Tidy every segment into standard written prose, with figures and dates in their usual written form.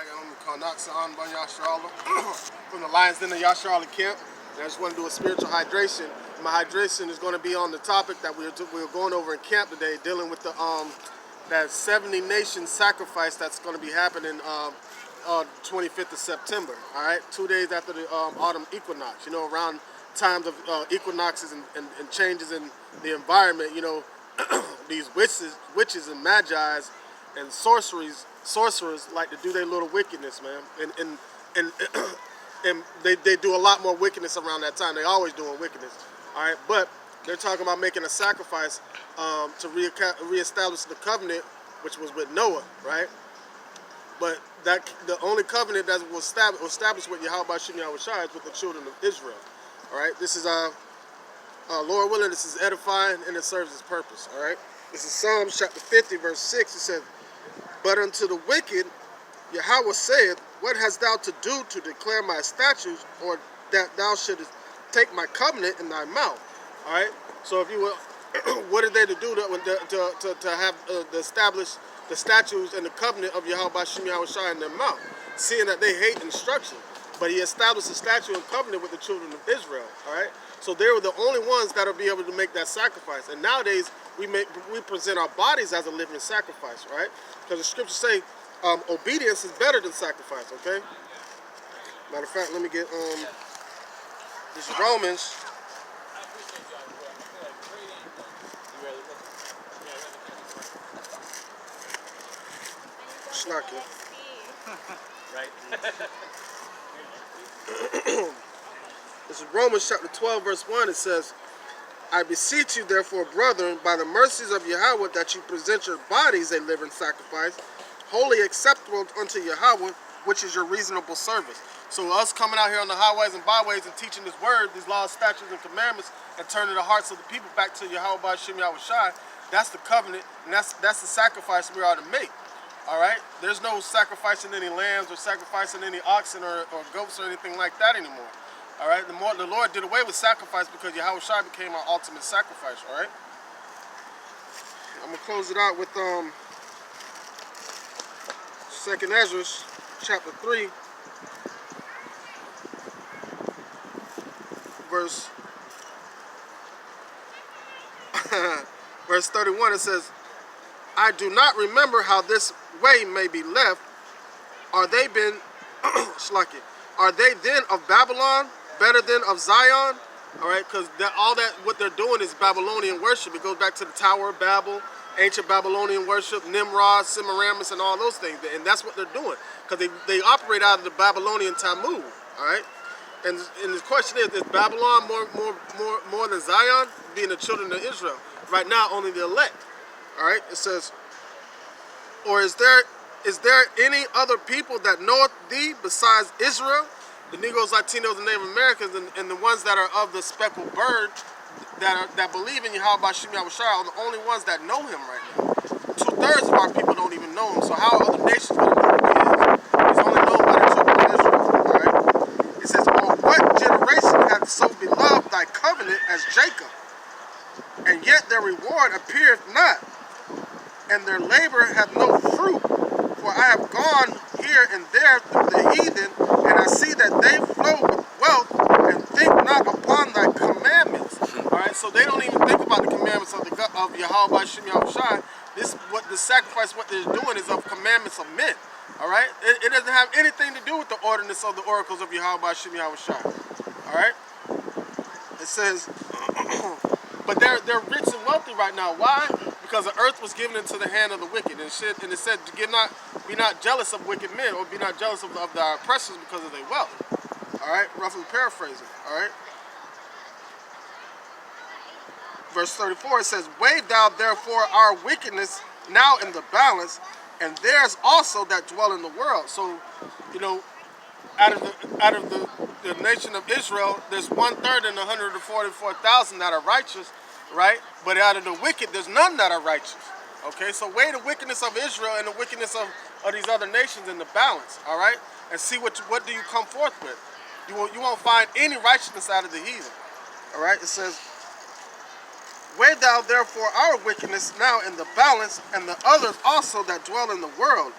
From the Lions Den of Yasharala camp. And I just want to do a spiritual hydration. My hydration is going to be on the topic that we're going over in camp today, dealing with the that 70 nation sacrifice that's going to be happening 25th of September. All right, 2 days after the autumn equinox. You know, around times of equinoxes and changes in the environment. You know, these witches and magi's and sorcerers like to do their little wickedness, man, and they do a lot more wickedness around that time. They always doing wickedness, all right. But they're talking about making a sacrifice to reestablish the covenant, which was with Noah, right? But that the only covenant that was established with Yahweh Shem Yahushua is with the children of Israel, all right. This is Lord willing, this is edifying and it serves its purpose, all right. This is Psalms chapter 50, verse 6. It says, "But unto the wicked, Yahweh saith, What hast thou to do to declare my statutes, or that thou shouldest take my covenant in thy mouth?" All right. So if you will, what are they to do to have to establish the statutes and the covenant of Yahweh Shem Yahushua in their mouth, seeing that they hate instruction? But he established a statute and covenant with the children of Israel. All right. So they were the only ones that will be able to make that sacrifice. And nowadays we present our bodies as a living sacrifice, right? Because the scriptures say obedience is better than sacrifice. Okay. Matter of fact, let me get this is Romans. Snarky. Right. This is Romans chapter 12, verse 1. It says, "I beseech you, therefore, brethren, by the mercies of Yahweh, that you present your bodies a living sacrifice, wholly acceptable unto Yahweh, which is your reasonable service." So us coming out here on the highways and byways and teaching this word, these laws, statutes, and commandments, and turning the hearts of the people back to Yahweh Shem Yahushua, that's the covenant, and that's the sacrifice we are to make. All right? There's no sacrificing any lambs or sacrificing any oxen or goats or anything like that anymore. All right? The Lord did away with sacrifice because Yahushua became our ultimate sacrifice. All right? I'm going to close it out with 2nd Ezra chapter 3, verse 31. It says, "I do not remember how this way may be left. Are they been Are they then of Babylon better than of Zion?" All right, because all that what they're doing is Babylonian worship. It goes back to the Tower of Babel, ancient Babylonian worship, Nimrod, Semiramis, and all those things. And that's what they're doing because they operate out of the Babylonian Talmud. All right, and the question is Babylon more than Zion, being the children of Israel? Right now, only the elect. All right, it says, "Or is there any other people that knoweth thee besides Israel?" The Negroes, Latinos, and Native Americans, and the ones that are of the speckled bird that believe in Yahweh Shem Yahushua are the only ones that know him right now. 2/3 of our people don't even know him. So how are other nations going to know who he is? He's only known by the children of Israel. All right. It says, "Or what generation hath so beloved thy covenant as Jacob? And yet their reward appeareth not, and their labor hath no fruit. For I have gone here and there through the heathen, and I see that they flow with wealth, and think not upon thy commandments." All right, so they don't even think about the commandments of Yahweh Shem Yahushua. What the sacrifice, what they're doing is of commandments of men. All right, it doesn't have anything to do with the ordinance of the oracles of Yahweh Shem Yahushua. All right, it says, but they're rich and wealthy right now. Why? Because the earth was given into the hand of the wicked, and it said, be not jealous of wicked men, or be not jealous of the oppressors because of their wealth. All right, roughly paraphrasing. All right, verse 34, it says, "Weigh thou therefore our wickedness now in the balance, and theirs also that dwell in the world." So, you know, out of the nation of Israel, there's 1/3 in 144,000 that are righteous, right? But out of the wicked, there's none that are righteous. Okay, so weigh the wickedness of Israel and the wickedness of these other nations in the balance, all right? And see what do you come forth with. You won't find any righteousness out of the heathen. All right, it says, "Weigh thou therefore our wickedness now in the balance, and the others also that dwell in the world,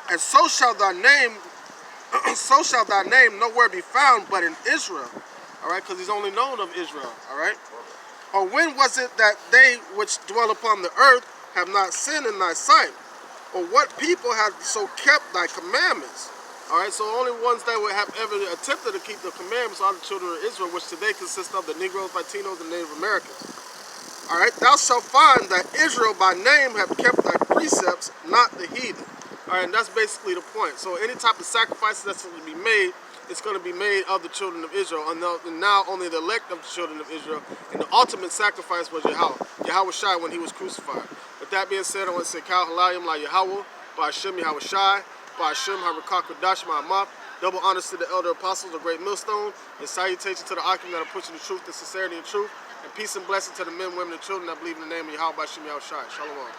and so shall thy name so shall thy name nowhere be found but in Israel. All right, because he's only known of Israel. All right. Or when was it that they which dwell upon the earth have not sinned in thy sight? Or what people have so kept thy commandments? All right, so the only ones that would have ever attempted to keep the commandments are the children of Israel, which today consist of the Negroes, Latinos, and Native Americans. All right, thou shalt find that Israel by name have kept thy precepts, not the heathen. All right, and that's basically the point. So any type of sacrifices that's going to be made, it's going to be made of the children of Israel. And now only the elect of the children of Israel. And the ultimate sacrifice was Yahweh Shai when he was crucified. With that being said, I want to say, Kal Halayim La Yahweh, Ba'ashem Yahweh Shai, Ba'ashem HaRakah Kodash Ma'amah. Double honors to the elder apostles of Great Millstone, and salutation to the Akim that are pushing the truth, the sincerity, and truth. And peace and blessing to the men, women, and children that believe in the name of Yahweh Ba'ashem Yahweh Shai. Shalom.